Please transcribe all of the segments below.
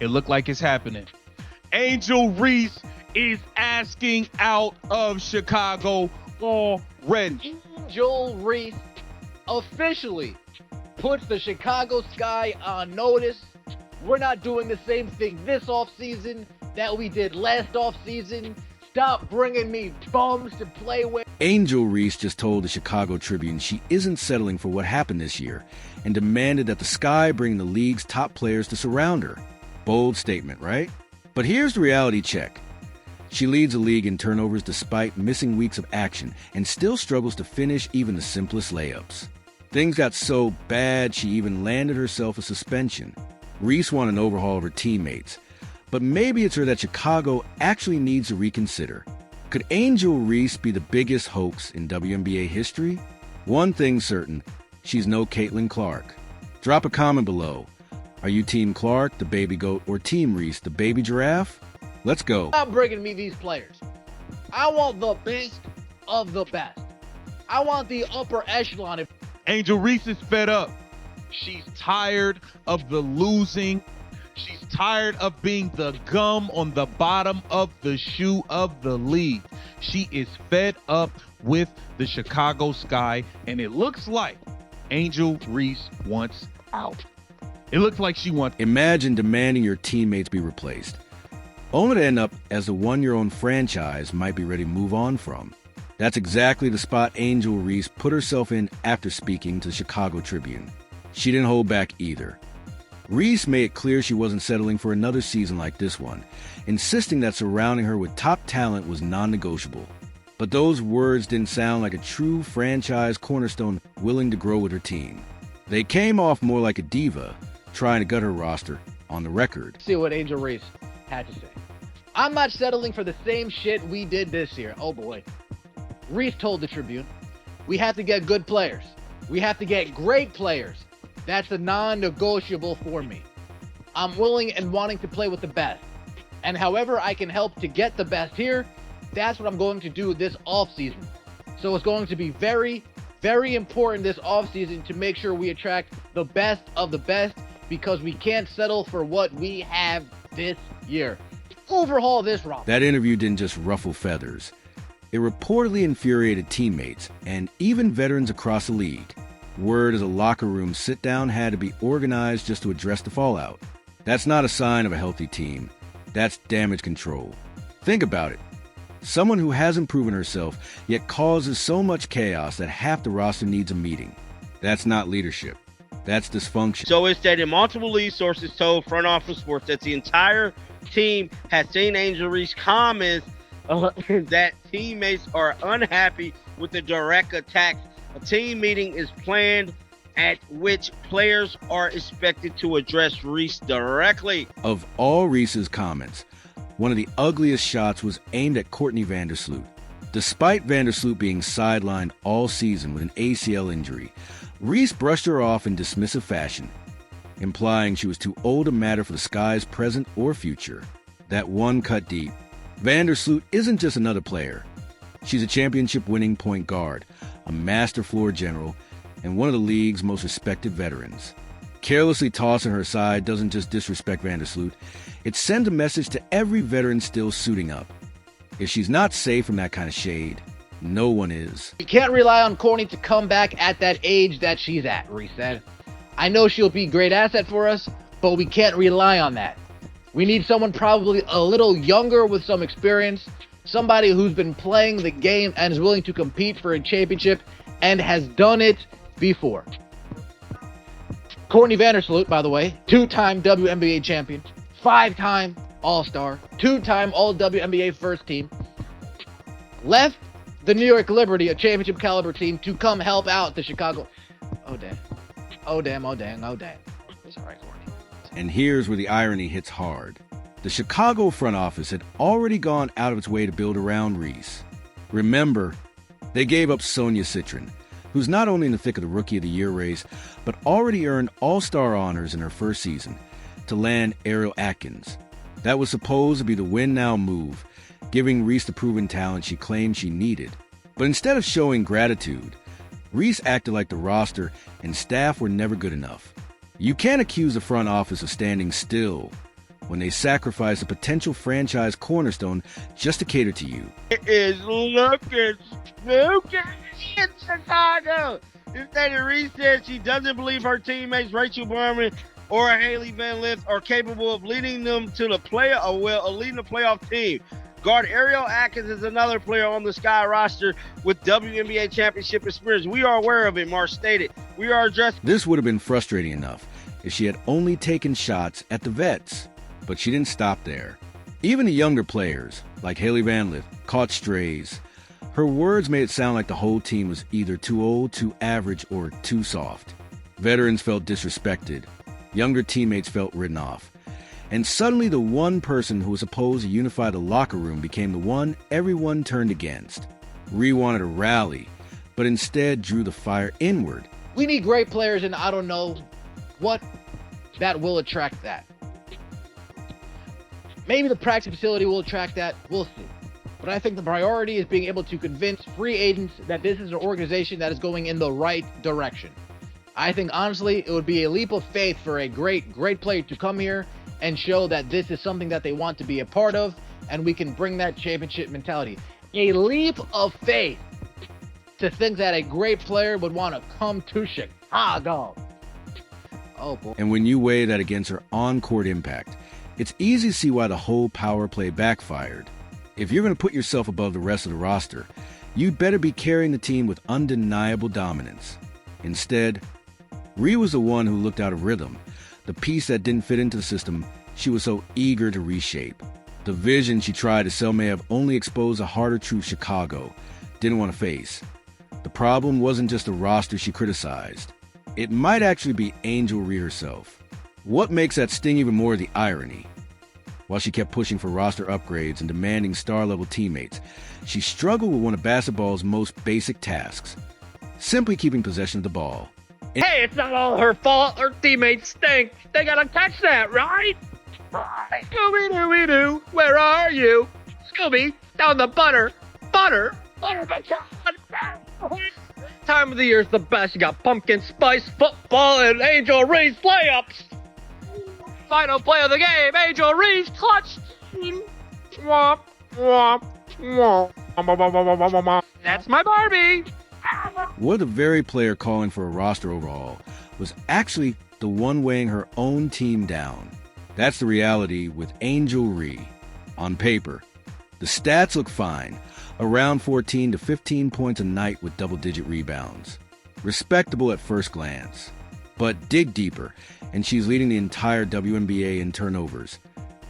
It looked like it's happening. Angel Reese is asking out of Chicago already. Angel Reese officially puts the Chicago Sky on notice. We're not doing the same thing this offseason that we did last offseason. Stop bringing me bums to play with. Angel Reese just told the Chicago Tribune she isn't settling for what happened this year and demanded that the Sky bring the league's top players to surround her. Bold statement, right? But here's the reality check. She leads the league in turnovers despite missing weeks of action and still struggles to finish even the simplest layups. Things got so bad she even landed herself a suspension. Reese wanted an overhaul of her teammates, but maybe it's her that Chicago actually needs to reconsider. Could Angel Reese be the biggest hoax in WNBA history? One thing's certain, she's no Caitlin Clark. Drop a comment below. Are you Team Clark, the baby goat, or Team Reese, the baby giraffe? Let's go. Stop bringing me these players. I want the best of the best. I want the upper echelon. Angel Reese is fed up. She's tired of the losing. She's tired of being the gum on the bottom of the shoe of the league. She is fed up with the Chicago Sky, and it looks like Angel Reese wants out. It looks like she wants. Imagine demanding your teammates be replaced, only to end up as the one your own franchise might be ready to move on from. That's exactly the spot Angel Reese put herself in after speaking to the Chicago Tribune. She didn't hold back either. Reese made it clear she wasn't settling for another season like this one, insisting that surrounding her with top talent was non-negotiable. But those words didn't sound like a true franchise cornerstone willing to grow with her team. They came off more like a diva, trying to gut her roster on the record. See what Angel Reese had to say. I'm not settling for the same shit we did this year. Oh boy. Reese told the Tribune, we have to get good players. We have to get great players. That's a non-negotiable for me. I'm willing and wanting to play with the best. And however I can help to get the best here, that's what I'm going to do this offseason. So it's going to be very, very important this offseason to make sure we attract the best of the best, because we can't settle for what we have this year. Overhaul this roster. That interview didn't just ruffle feathers. It reportedly infuriated teammates and even veterans across the league. Word as a locker room sit-down had to be organized just to address the fallout. That's not a sign of a healthy team. That's damage control. Think about it. Someone who hasn't proven herself, yet causes so much chaos that half the roster needs a meeting. That's not leadership. That's dysfunction. So it's that multiple lead sources told Front Office Sports that the entire team has seen Angel Reese comments that teammates are unhappy with the direct attacks. A team meeting is planned at which players are expected to address Reese directly. Of all Reese's comments, one of the ugliest shots was aimed at Courtney Vandersloot. Despite Vandersloot being sidelined all season with an ACL injury, Reese brushed her off in dismissive fashion, implying she was too old to matter for the Sky's present or future. That one cut deep. Vandersloot isn't just another player. She's a championship-winning point guard, a master floor general, and one of the league's most respected veterans. Carelessly tossing her aside doesn't just disrespect Vandersloot, it sends a message to every veteran still suiting up. If she's not safe from that kind of shade, no one is. We can't rely on Courtney to come back at that age that she's at, Reese said. I know she'll be a great asset for us, but we can't rely on that. We need someone probably a little younger with some experience, somebody who's been playing the game and is willing to compete for a championship and has done it before. Courtney Vandersloot, by the way, two-time WNBA champion, 5-time All-Star, 2-time All-WNBA first team, left the New York Liberty, a championship caliber team, to come help out the Chicago. Oh, damn. Oh, damn, oh, dang, oh, dang. It's all right, Courtney. And here's where the irony hits hard. The Chicago front office had already gone out of its way to build around Reese. Remember, they gave up Sonia Citron, who's not only in the thick of the Rookie of the Year race, but already earned All-Star honors in her first season, to land Ariel Atkins. That was supposed to be the win-now move, giving Reese the proven talent she claimed she needed. But instead of showing gratitude, Reese acted like the roster and staff were never good enough. You can't accuse the front office of standing still when they sacrifice a potential franchise cornerstone just to cater to you. It is looking spooky in Chicago. This lady Reese said she doesn't believe her teammates Rachel Berman or Haley Van Lith are capable of leading them to the leading the playoff team. Guard Ariel Atkins is another player on the Sky roster with WNBA championship experience. We are aware of it, Marsh stated. We are addressing. This would have been frustrating enough if she had only taken shots at the vets, but she didn't stop there. Even the younger players, like Haley Van Lith, caught strays. Her words made it sound like the whole team was either too old, too average, or too soft. Veterans felt disrespected. Younger teammates felt written off. And suddenly the one person who was supposed to unify the locker room became the one everyone turned against. Ree wanted to rally, but instead drew the fire inward. We need great players, and I don't know what that will attract that. Maybe the practice facility will attract that. We'll see. But I think the priority is being able to convince free agents that this is an organization that is going in the right direction. I think, honestly, it would be a leap of faith for a great player to come here and show that this is something that they want to be a part of, and we can bring that championship mentality. A leap of faith to think that a great player would want to come to Chicago. Oh, boy. And when you weigh that against her on-court impact, it's easy to see why the whole power play backfired. If you're going to put yourself above the rest of the roster, you'd better be carrying the team with undeniable dominance. Instead, Ree was the one who looked out of rhythm, the piece that didn't fit into the system she was so eager to reshape. The vision she tried to sell may have only exposed a harder truth Chicago didn't want to face. The problem wasn't just the roster she criticized. It might actually be Angel Reese herself. What makes that sting even more the irony? While she kept pushing for roster upgrades and demanding star-level teammates, she struggled with one of basketball's most basic tasks, simply keeping possession of the ball. Hey, it's not all her fault. Her teammates stink. They gotta catch that, right? Scooby-Dooby-Doo, where are you? Scooby, down the butter. Butter? Time of the year's the best. You got pumpkin spice football and Angel Reese layups. Final play of the game, Angel Reese clutch. Womp, womp, womp. That's my Barbie. What the very player calling for a roster overhaul was actually the one weighing her own team down. That's the reality with Angel Reese. On paper, the stats look fine, around 14 to 15 points a night with double-digit rebounds. Respectable at first glance. But dig deeper, and she's leading the entire WNBA in turnovers,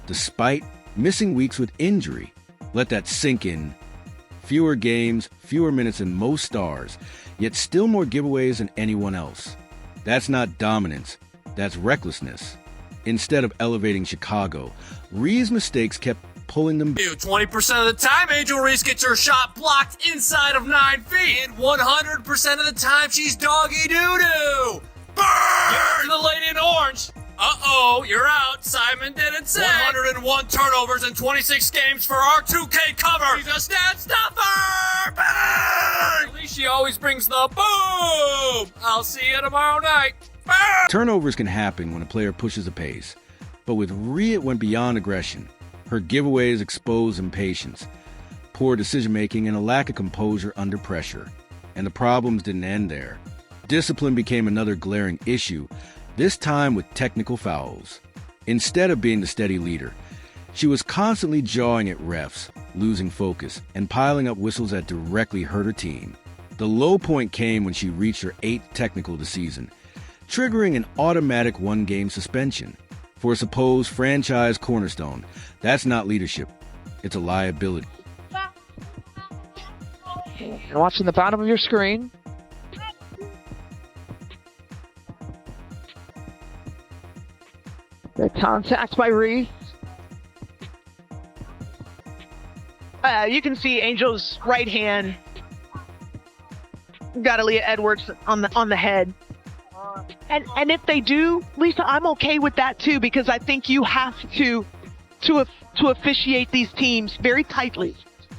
despite missing weeks with injury. Let that sink in. Fewer games, fewer minutes than most stars, yet still more giveaways than anyone else. That's not dominance, that's recklessness. Instead of elevating Chicago, Reese's mistakes kept pulling them. 20% of the time, Angel Reese gets her shot blocked inside of 9 feet. And 100% of the time, she's doggy doo-doo. Burn! Give it to the lady in orange. Uh-oh, you're out. Simon didn't say. 101 turnovers in 26 games for our 2K cover. She's a stat stuffer. Burn! At least she always brings the boom. I'll see you tomorrow night. Burn! Turnovers can happen when a player pushes the pace, but with Rhea it went beyond aggression. Her giveaways exposed impatience, poor decision-making, and a lack of composure under pressure. And the problems didn't end there. Discipline became another glaring issue, this time with technical fouls. Instead of being the steady leader, she was constantly jawing at refs, losing focus, and piling up whistles that directly hurt her team. The low point came when she reached her 8th technical this season, triggering an automatic one-game suspension. For a supposed franchise cornerstone, that's not leadership, it's a liability. You're watching the bottom of your screen. The contact by Reese. You can see Angel's right hand. Got Aaliyah Edwards on the head. And if they do, Lisa, I'm okay with that too, because I think you have to officiate these teams very tightly.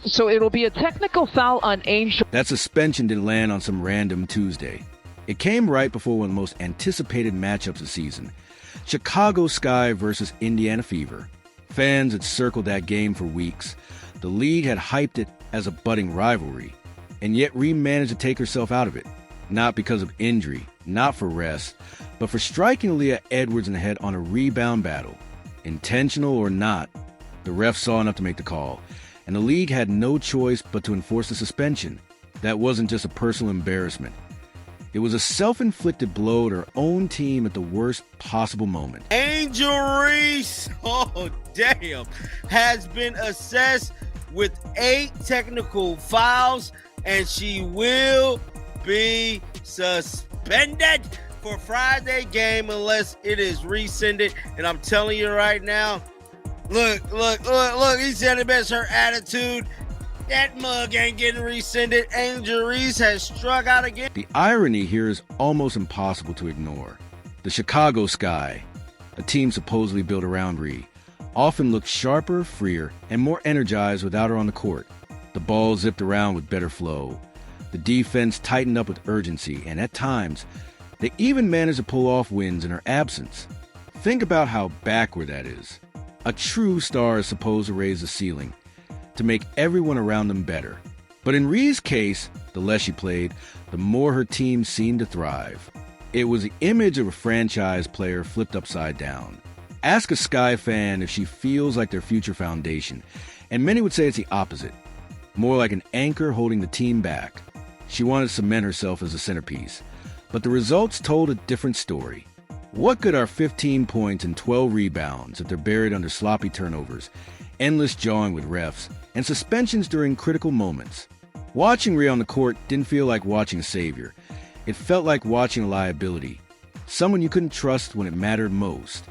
So it'll be a technical foul on Angel. That suspension didn't land on some random Tuesday. It came right before one of the most anticipated matchups of the season. Chicago Sky versus Indiana Fever. Fans had circled that game for weeks. The league had hyped it as a budding rivalry, and yet Reese managed to take herself out of it. Not because of injury, not for rest, but for striking Leah Edwards in the head on a rebound battle. Intentional or not, the ref saw enough to make the call, and the league had no choice but to enforce the suspension. That wasn't just a personal embarrassment. It was a self-inflicted blow to her own team at the worst possible moment. Angel Reese, oh damn, has been assessed with 8 technical fouls, and she will be suspended for Friday game unless it is rescinded. And I'm telling you right now, look, he said it best, her attitude. That mug ain't getting rescinded. Angel Reese has struck out again. The irony here is almost impossible to ignore. The Chicago Sky, a team supposedly built around Reese, often looked sharper, freer, and more energized without her on the court. The ball zipped around with better flow. The defense tightened up with urgency, and at times, they even managed to pull off wins in her absence. Think about how backward that is. A true star is supposed to raise the ceiling, to make everyone around them better. But in Reese's case, the less she played, the more her team seemed to thrive. It was the image of a franchise player flipped upside down. Ask a Sky fan if she feels like their future foundation, and many would say it's the opposite. More like an anchor holding the team back. She wanted to cement herself as a centerpiece, but the results told a different story. What good are 15 points and 12 rebounds if they're buried under sloppy turnovers, endless jawing with refs, and suspensions during critical moments? Watching Reese on the court didn't feel like watching a savior. It felt like watching a liability, someone you couldn't trust when it mattered most.